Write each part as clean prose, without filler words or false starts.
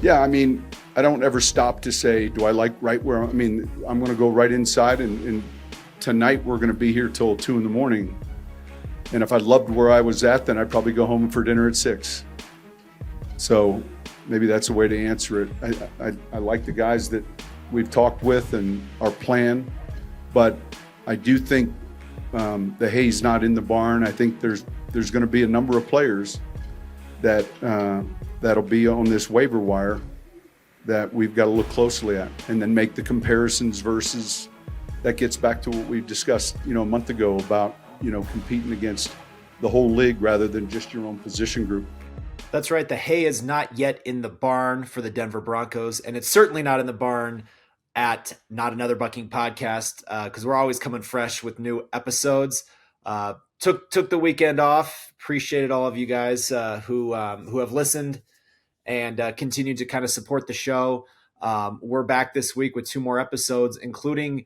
Yeah, I mean, I don't ever stop to say, do I like right where I'm going to go right inside, and tonight we're going to be here till 2 a.m. And if I loved where I was at, then I'd probably go home for dinner at 6. So maybe that's a way to answer it. I like the guys that we've talked with and our plan, but I do think the hay's not in the barn. I think there's going to be a number of players that that'll be on this waiver wire that we've got to look closely at, and then make the comparisons versus. That gets back to what we discussed, a month ago about, competing against the whole league rather than just your own position group. That's right. The hay is not yet in the barn for the Denver Broncos, and it's certainly not in the barn at Not Another Bucking Podcast, because we're always coming fresh with new episodes. Took the weekend off. Appreciated all of you guys who have listened and continued to kind of support the show. We're back this week with 2 more episodes, including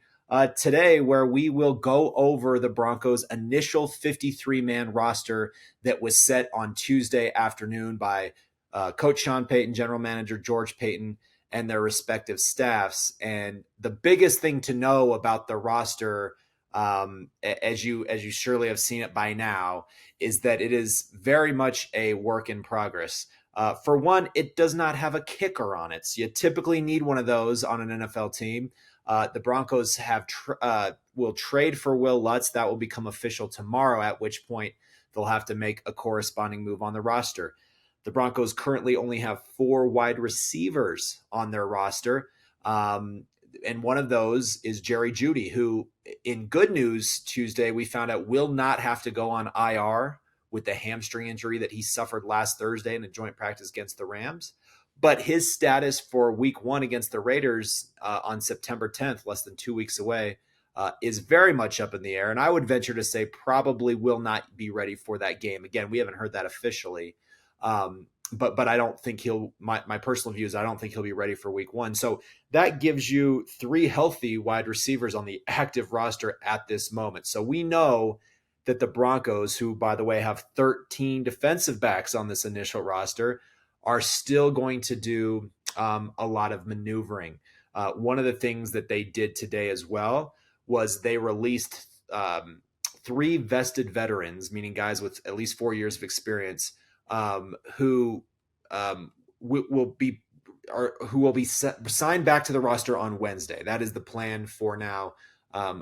today, where we will go over the Broncos' initial 53-man roster that was set on Tuesday afternoon by Coach Sean Payton, General Manager George Payton, and their respective staffs. And the biggest thing to know about the roster, as you surely have seen it by now, is that it is very much a work in progress. For one, it does not have a kicker on it. So you typically need one of those on an NFL team. The Broncos will trade for Will Lutz. That will become official tomorrow, at which point they'll have to make a corresponding move on the roster. The Broncos currently only have 4 wide receivers on their roster. And one of those is Jerry Jeudy, who, in good news Tuesday, we found out will not have to go on IR with the hamstring injury that he suffered last Thursday in a joint practice against the Rams. But his status for week 1 against the Raiders on September 10th, less than 2 weeks away, is very much up in the air. And I would venture to say probably will not be ready for that game. Again, we haven't heard that officially. But I don't think my personal view is I don't think he'll be ready for week 1. So that gives you 3 healthy wide receivers on the active roster at this moment. So we know that the Broncos, who, by the way, have 13 defensive backs on this initial roster, are still going to do a lot of maneuvering. One of the things that they did today as well was they released 3 vested veterans, meaning guys with at least 4 years of experience, who will be signed back to the roster on Wednesday. That is the plan for now.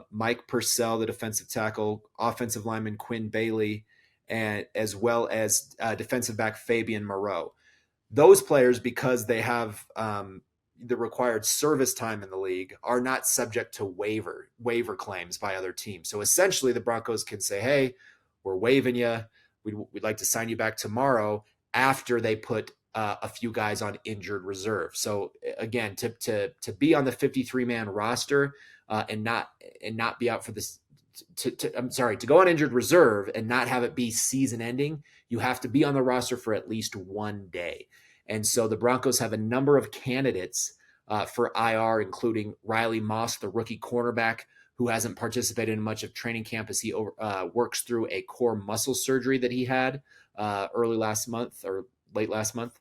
Mike Purcell, the defensive tackle, offensive lineman Quinn Bailey, and as well as defensive back Fabian Moreau. Those players, because they have the required service time in the league, are not subject to waiver claims by other teams. So essentially, the Broncos can say, "Hey, we're waiving you. We'd like to sign you back tomorrow," after they put a few guys on injured reserve. So again, to be on the 53-man roster and not be out for this. To go on injured reserve and not have it be season ending, you have to be on the roster for at least 1 day. And so the Broncos have a number of candidates for IR, including Riley Moss, the rookie cornerback, who hasn't participated in much of training camp as he works through a core muscle surgery that he had early last month or late last month.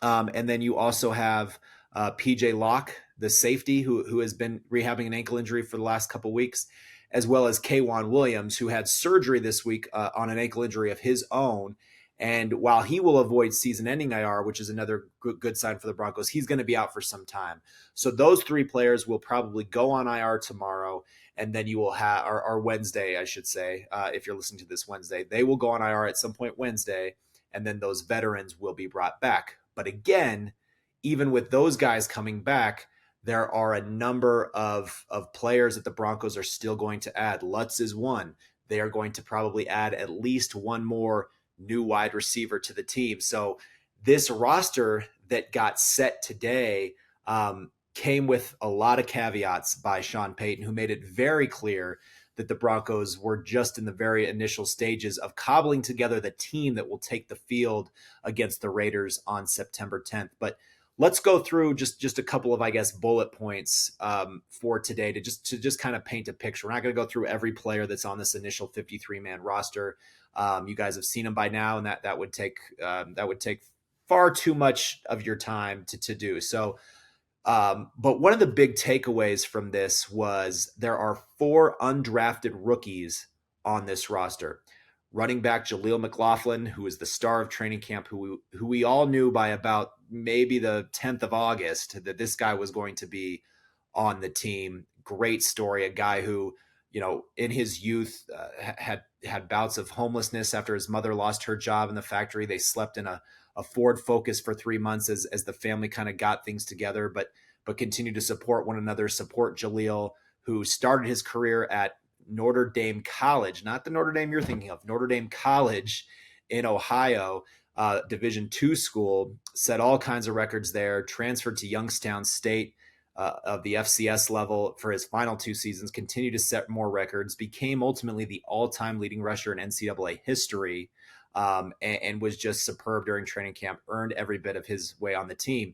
And then you also have PJ Locke, the safety, who has been rehabbing an ankle injury for the last couple weeks, as well as K'Wan Williams, who had surgery this week on an ankle injury of his own. And while he will avoid season-ending IR, which is another good sign for the Broncos, he's going to be out for some time. So those 3 players will probably go on IR tomorrow, and then you will have, or Wednesday, I should say, if you're listening to this Wednesday. They will go on IR at some point Wednesday, and then those veterans will be brought back. But again, even with those guys coming back, there are a number of players that the Broncos are still going to add. Lutz is one. They are going to probably add at least one more new wide receiver to the team. So this roster that got set today came with a lot of caveats by Sean Payton, who made it very clear that the Broncos were just in the very initial stages of cobbling together the team that will take the field against the Raiders on September 10th. But let's go through just a couple of, I guess, bullet points for today to just kind of paint a picture. We're not going to go through every player that's on this initial 53-man roster. You guys have seen them by now, and that would take far too much of your time to do. So, but one of the big takeaways from this was there are 4 undrafted rookies on this roster. Running back Jaleel McLaughlin, who is the star of training camp, who we all knew by about maybe the 10th of August that this guy was going to be on the team. Great story. A guy who, in his youth had bouts of homelessness after his mother lost her job in the factory. They slept in a Ford Focus for 3 months as the family kind of got things together, but continued to support one another, support Jaleel, who started his career at Notre Dame College, not the Notre Dame you're thinking of, Notre Dame College in Ohio, Division II school, set all kinds of records there, transferred to Youngstown State of the FCS level for his final 2 seasons, continued to set more records, became ultimately the all-time leading rusher in NCAA history, and was just superb during training camp, earned every bit of his way on the team.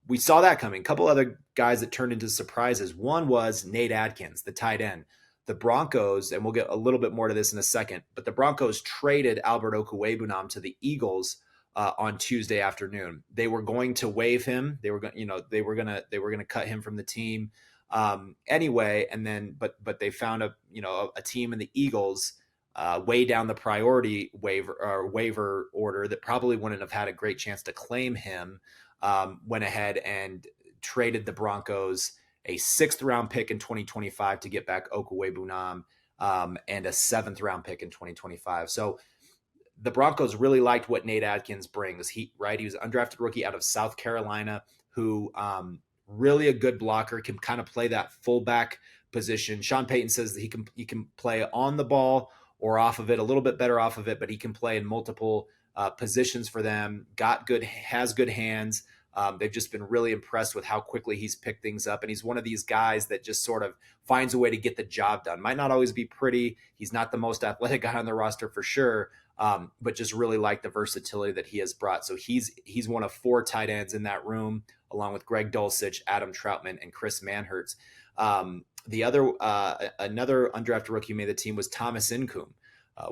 We saw that coming. A couple other guys that turned into surprises. One was Nate Adkins, the tight end. The Broncos, and we'll get a little bit more to this in a second, but the Broncos traded Albert Okwuegbunam to the Eagles on Tuesday afternoon. They were going to waive him. They were going to cut him from the team anyway. And then, but they found a team in the Eagles way down the priority waiver order that probably wouldn't have had a great chance to claim him. Went ahead and traded the Broncos a 6th round pick in 2025 to get back Okwuegbunam, and a 7th round pick in 2025. So the Broncos really liked what Nate Adkins brings. He was an undrafted rookie out of South Carolina who really a good blocker, can kind of play that fullback position. Sean Payton says that he can play on the ball or off of it, a little bit better off of it, but he can play in multiple positions for them. Has good hands. They've just been really impressed with how quickly he's picked things up. And he's one of these guys that just sort of finds a way to get the job done. Might not always be pretty. He's not the most athletic guy on the roster for sure, but just really like the versatility that he has brought. So he's one of 4 tight ends in that room, along with Greg Dulcich, Adam Troutman, and Chris Manhertz. The other another undrafted rookie who made the team was Thomas Incoom.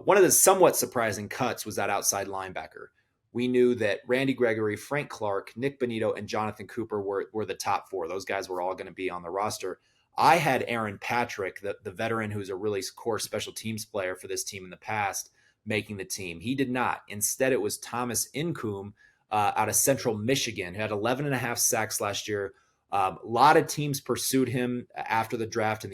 One of the somewhat surprising cuts was that outside linebacker. We knew that Randy Gregory, Frank Clark, Nick Bonito, and Jonathan Cooper were the top 4. Those guys were all going to be on the roster. I had Aaron Patrick, the veteran who's a really core special teams player for this team in the past, making the team. He did not. Instead, it was Thomas Incoom out of Central Michigan, who had 11.5 sacks last year. A lot of teams pursued him after the draft in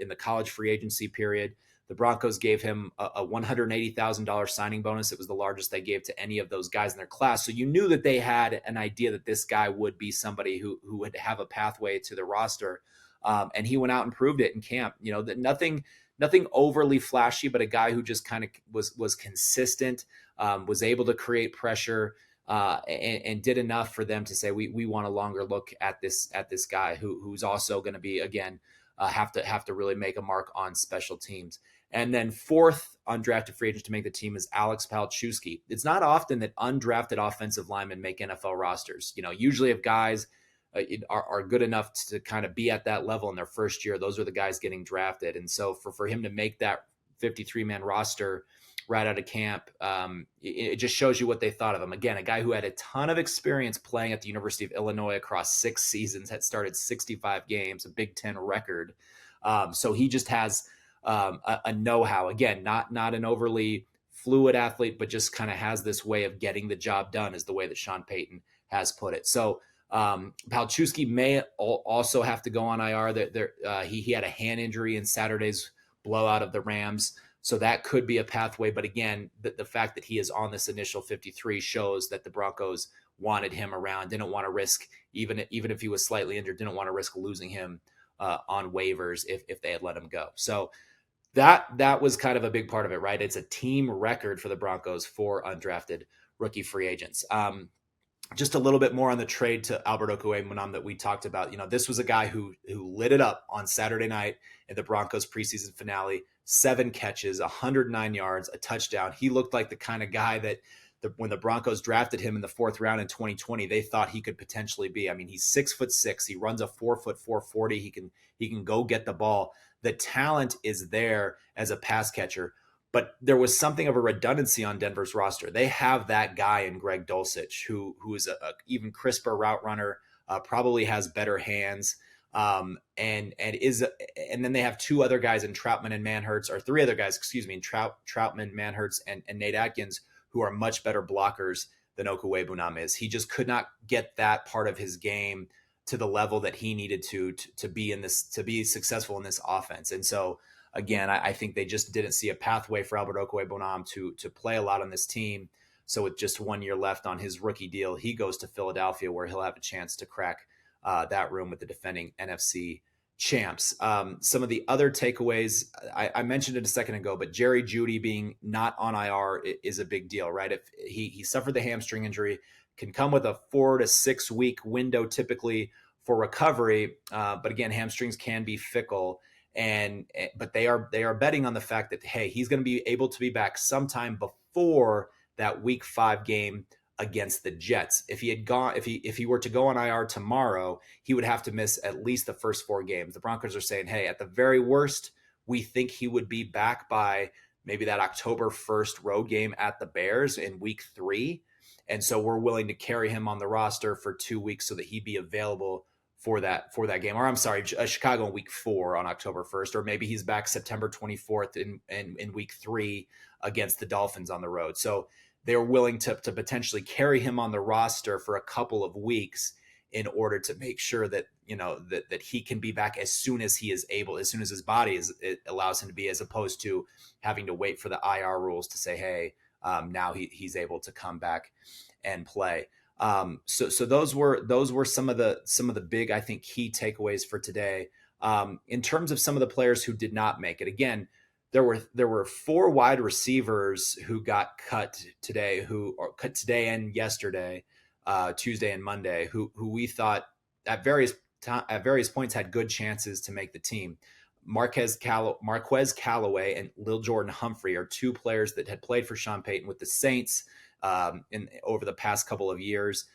the college free agency period. The Broncos gave him a $180,000 signing bonus. It was the largest they gave to any of those guys in their class. So you knew that they had an idea that this guy would be somebody who would have a pathway to the roster. And he went out and proved it in camp. That nothing overly flashy, but a guy who just kind of was consistent, was able to create pressure, and did enough for them to say we want a longer look at this guy who's also going to be, again, have to really make a mark on special teams. And then 4th undrafted free agent to make the team is Alex Palczewski. It's not often that undrafted offensive linemen make NFL rosters. Usually if guys are good enough to kind of be at that level in their first year, those are the guys getting drafted. And so for him to make that 53-man roster right out of camp, it just shows you what they thought of him. Again, a guy who had a ton of experience playing at the University of Illinois across 6 seasons, had started 65 games, a Big Ten record. So he just has a know-how. Again, not an overly fluid athlete, but just kind of has this way of getting the job done, is the way that Sean Payton has put it. So Palczewski may also have to go on IR. He had a hand injury in Saturday's blowout of the Rams. So that could be a pathway. But again, the fact that he is on this initial 53 shows that the Broncos wanted him around, didn't want to risk, even if he was slightly injured, didn't want to risk losing him on waivers if they had let him go. So that was kind of a big part of it, right? It's a team record for the Broncos for undrafted rookie free agents. Just a little bit more on the trade to Albert Okwuegbunam that we talked about. This was a guy who lit it up on Saturday night in the Broncos preseason finale. 7 catches, 109 yards, a touchdown. He looked like the kind of guy that when the Broncos drafted him in the 4th round in 2020, they thought he could potentially be. I mean, he's 6'6". He runs a 4'4" 40. He can go get the ball. The talent is there as a pass catcher, But there was something of a redundancy on Denver's roster. They have that guy in Greg Dulcich, who is a even crisper route runner, probably has better hands, and then they have two other guys in Troutman and Manhertz, or three other guys, excuse me, in Troutman, Manhertz, and Nate Atkins, who are much better blockers than Okuwebunam is. He just could not get that part of his game to the level that he needed to be in this, to be successful in this offense. And so again, I think they just didn't see a pathway for Albert Okwuegbunam to play a lot on this team. So with just 1 year left on his rookie deal, he goes to Philadelphia, where he'll have a chance to crack that room with the defending NFC champs. Some of the other takeaways, I mentioned it a second ago, but Jerry Jeudy being not on IR is a big deal, right? If he suffered the hamstring injury, can come with a 4 to 6 week window typically for recovery. But again, hamstrings can be fickle. But they are betting on the fact that, hey, he's going to be able to be back sometime before that week 5 game against the Jets. If he were to go on IR tomorrow, he would have to miss at least the first 4 games. The Broncos are saying, hey, at the very worst, we think he would be back by maybe that October 1st road game at the Bears in week 3. And so we're willing to carry him on the roster for 2 weeks so that he'd be available for that game. Or I'm sorry, Chicago in week 4 on October 1st, or maybe he's back September 24th in week 3 against the Dolphins on the road. So they're willing to potentially carry him on the roster for a couple of weeks in order to make sure that, that he can be back as soon as he is able, as soon as his body it allows him to be, as opposed to having to wait for the IR rules to say, hey, now he's able to come back and play. So those were some of the big, I think, key takeaways for today. In terms of some of the players who did not make it, again, there were 4 wide receivers who got cut today, cut today and yesterday, Tuesday and Monday, who we thought at various points had good chances to make the team. Marquez Callaway and Lil Jordan Humphrey are 2 players that had played for Sean Payton with the Saints over the past couple of years.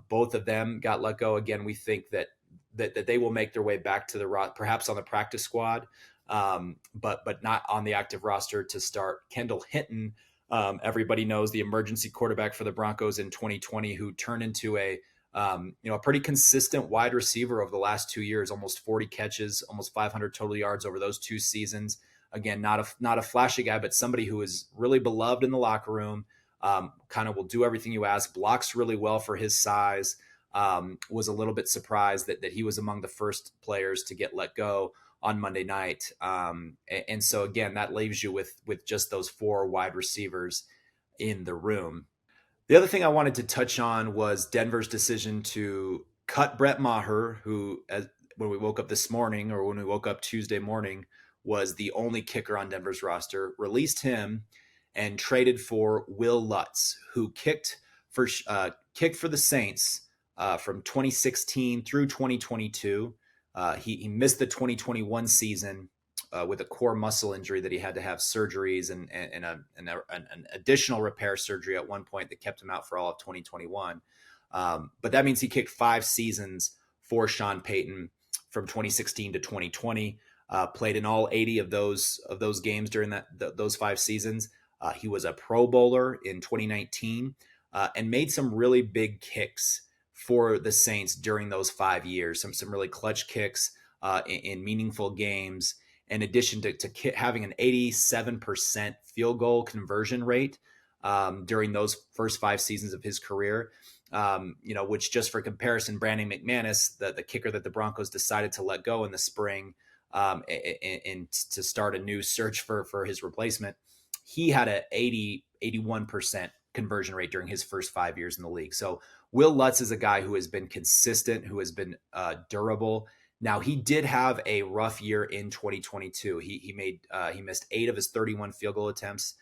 Both of them got let go. Again, we think that they will make their way back to perhaps on the practice squad, but not on the active roster to start. Kendall Hinton, everybody knows, the emergency quarterback for the Broncos in 2020, who turned into a pretty consistent wide receiver over the last 2 years, almost 40 catches, almost 500 total yards over those 2 seasons. Again, not a flashy guy, but somebody who is really beloved in the locker room. Kind of will do everything you ask, blocks really well for his size. Was a little bit surprised that he was among the first players to get let go on Monday night. And so again, that leaves you with just those 4 wide receivers in the room. The other thing I wanted to touch on was Denver's decision to cut Brett Maher, who, when we woke up this morning, or when we woke up Tuesday morning, was the only kicker on Denver's roster, released him and traded for Will Lutz, who kicked for the Saints from 2016 through 2022. He missed the 2021 season with a core muscle injury that he had to have surgeries and an additional repair surgery at one point that kept him out for all of 2021. But that means he kicked 5 seasons for Sean Payton from 2016 to 2020. Played in all 80 of those games during those 5 seasons. He was a Pro Bowler in 2019 and made some really big kicks for the Saints during those 5 years. Some really clutch kicks in meaningful games, in addition to having an 87% field goal conversion rate during those first 5 seasons of his career. Which, just for comparison, Brandon McManus, the kicker that the Broncos decided to let go in the spring and to start a new search for his replacement, he had a 81% conversion rate during his first 5 years in the league. So Will Lutz is a guy who has been consistent, who has been durable. Now, he did have a rough year in 2022. He missed 8 of his 31 field goal attempts,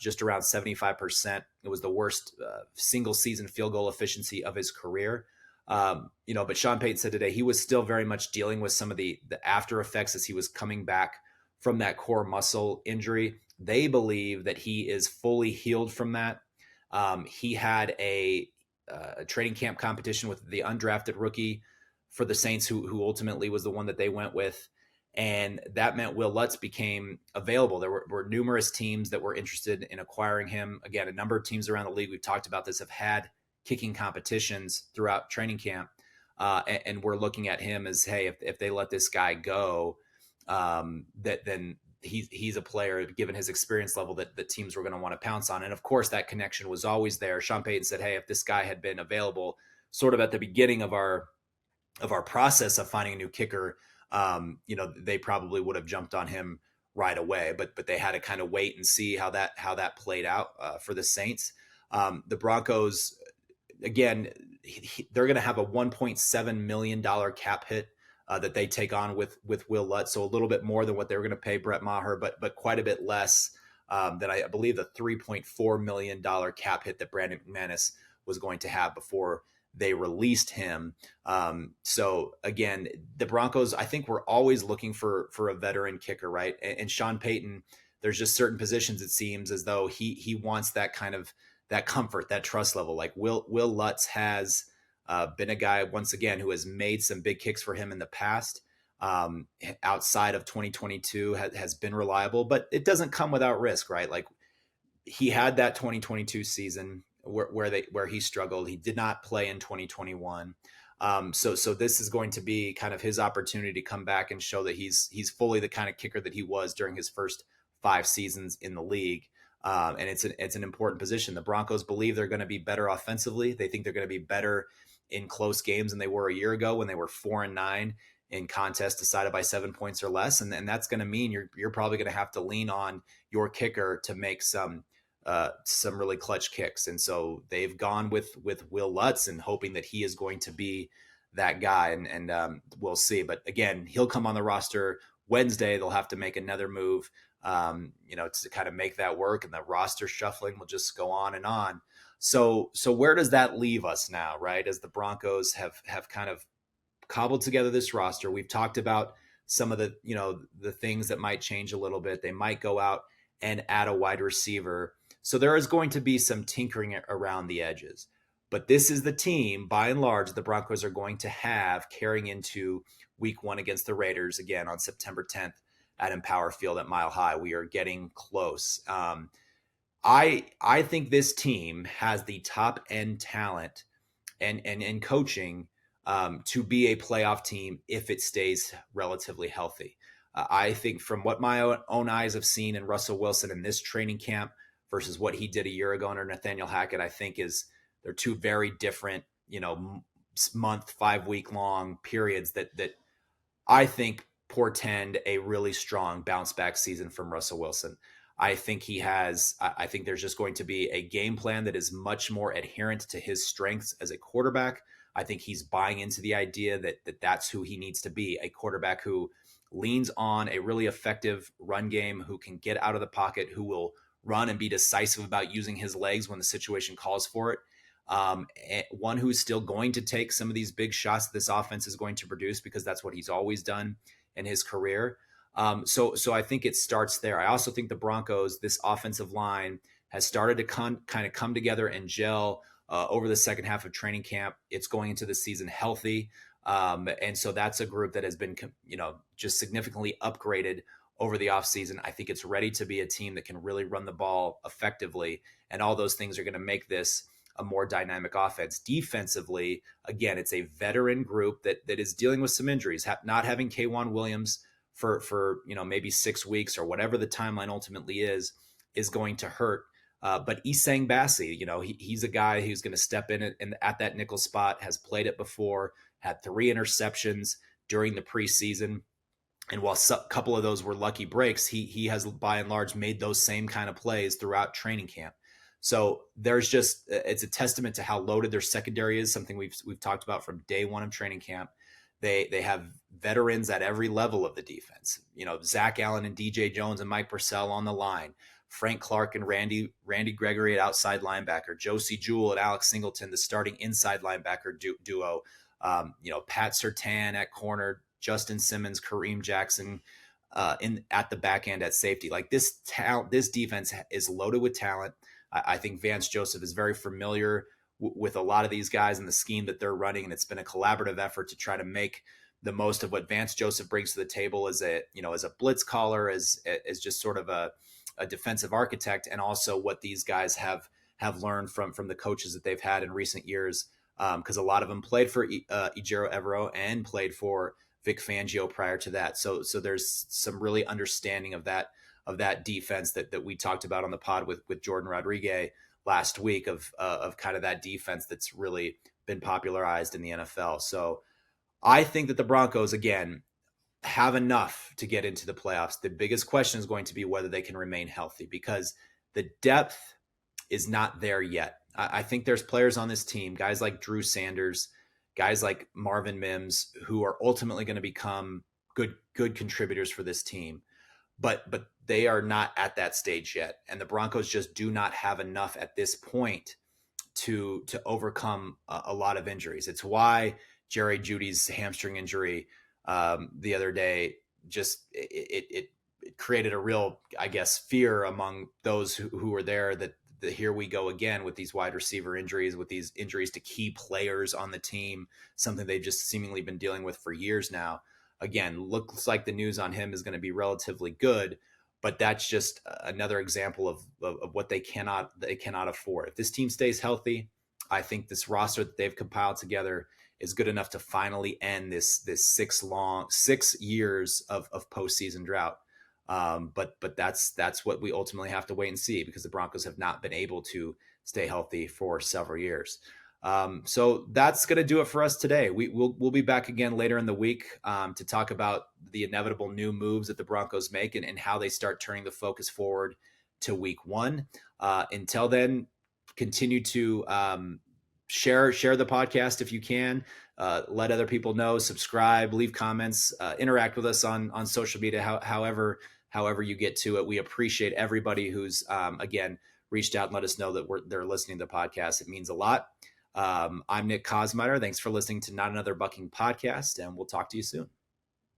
just around 75%. It was the worst single season field goal efficiency of his career. But Sean Payton said today he was still very much dealing with some of the after effects as he was coming back from that core muscle injury. They believe that he is fully healed from that. He had a training camp competition with the undrafted rookie for the Saints, who ultimately was the one that they went with. And that meant Will Lutz became available. There were numerous teams that were interested in acquiring him. Again, a number of teams around the league, we've talked about this, have had kicking competitions throughout training camp. And we're looking at him as, hey, if they let this guy go, then he's a player, given his experience level, that teams were going to want to pounce on. And of course, that connection was always there. Sean Payton said, hey, if this guy had been available sort of at the beginning of our process of finding a new kicker, they probably would have jumped on him right away. But they had to kind of wait and see how that played out for the Saints. The Broncos, again, they're going to have a $1.7 million cap hit that they take on with Will Lutz, so a little bit more than what they were going to pay Brett Maher, but quite a bit less than I believe the $3.4 million cap hit that Brandon McManus was going to have before they released him. So again, the Broncos, I think, were always looking for a veteran kicker, right? And Sean Payton, there's just certain positions, it seems as though he wants that kind of that comfort, that trust level. Like Will Lutz has been a guy, once again, who has made some big kicks for him in the past. Outside of 2022 has been reliable, but it doesn't come without risk, right? Like he had that 2022 season where he struggled. He did not play in 2021. So this is going to be kind of his opportunity to come back and show that he's fully the kind of kicker that he was during his first 5 seasons in the league. And it's an important position. The Broncos believe they're going to be better offensively. They think they're going to be better in close games than they were a year ago when they were 4-9 in contests decided by 7 points or less. And that's going to mean you're probably going to have to lean on your kicker to make some really clutch kicks. And so they've gone with Will Lutz and hoping that he is going to be that guy. And we'll see. But again, he'll come on the roster Wednesday. They'll have to make another move, to kind of make that work. And the roster shuffling will just go on and on. So where does that leave us now, right? As the Broncos have kind of cobbled together this roster, we've talked about some of the things that might change a little bit. They might go out and add a wide receiver. So there is going to be some tinkering around the edges. But this is the team, by and large, the Broncos are going to have carrying into week 1 against the Raiders, again, on September 10th at Empower Field at Mile High. We are getting close. I think this team has the top end talent and coaching to be a playoff team if it stays relatively healthy. I think from what my own eyes have seen in Russell Wilson in this training camp versus what he did a year ago under Nathaniel Hackett, I think they're two very different, month, 5-week long periods that I think portend a really strong bounce back season from Russell Wilson. I think I think there's just going to be a game plan that is much more adherent to his strengths as a quarterback. I think he's buying into the idea that that's who he needs to be, a quarterback who leans on a really effective run game, who can get out of the pocket, who will run and be decisive about using his legs when the situation calls for it. One who's still going to take some of these big shots that this offense is going to produce because that's what he's always done in his career. So I think it starts there. I also think the Broncos, this offensive line, has started to kind of come together and gel over the second half of training camp. It's going into the season healthy. And so that's a group that has been, just significantly upgraded over the offseason. I think it's ready to be a team that can really run the ball effectively. And all those things are going to make this a more dynamic offense. Defensively, again, it's a veteran group that is dealing with some injuries. Not having K'Wan Williams for maybe 6 weeks or whatever the timeline ultimately is going to hurt. But Isang Bassi, he's a guy who's going to step in at that nickel spot, has played it before, had 3 interceptions during the preseason. And while a couple of those were lucky breaks, he has by and large made those same kind of plays throughout training camp. So it's a testament to how loaded their secondary is, something we've talked about from day one of training camp. They have veterans at every level of the defense. Zach Allen and DJ Jones and Mike Purcell on the line, Frank Clark and Randy Gregory at outside linebacker, Josie Jewell and Alex Singleton, the starting inside linebacker duo, Pat Surtain at corner, Justin Simmons, Kareem Jackson at the back end at safety. Like this defense is loaded with talent. I think Vance Joseph is very familiar with a lot of these guys and the scheme that they're running, and it's been a collaborative effort to try to make the most of what Vance Joseph brings to the table as a blitz caller, as just sort of a defensive architect, and also what these guys have learned from the coaches that they've had in recent years. Because a lot of them played for Ejiro Evero and played for Vic Fangio prior to that. So there's some really understanding of that defense that we talked about on the pod with Jordan Rodriguez last week of kind of that defense that's really been popularized in the NFL. So I think that the Broncos, again, have enough to get into the playoffs. The biggest question is going to be whether they can remain healthy, because the depth is not there yet. I think there's players on this team, guys like Drew Sanders, guys like Marvin Mims, who are ultimately going to become good contributors for this team. But they are not at that stage yet. And the Broncos just do not have enough at this point to overcome a lot of injuries. It's why Jerry Jeudy's hamstring injury the other day just it created a real, I guess, fear among those who were there that here we go again with these wide receiver injuries, with these injuries to key players on the team, something they've just seemingly been dealing with for years now. Again, looks like the news on him is going to be relatively good, but that's just another example of what they cannot afford. If this team stays healthy, I think this roster that they've compiled together is good enough to finally end this 6 years of postseason drought. But that's what we ultimately have to wait and see, because the Broncos have not been able to stay healthy for several years. So that's going to do it for us today. We'll be back again later in the week to talk about the inevitable new moves that the Broncos make and how they start turning the focus forward to week 1. Until then, continue to share the podcast if you can. Let other people know, subscribe, leave comments, interact with us on social media, however you get to it. We appreciate everybody who's, again, reached out and let us know that they're listening to the podcast. It means a lot. I'm Nick Kosmider. Thanks for listening to Not Another Bucking Podcast, and we'll talk to you soon.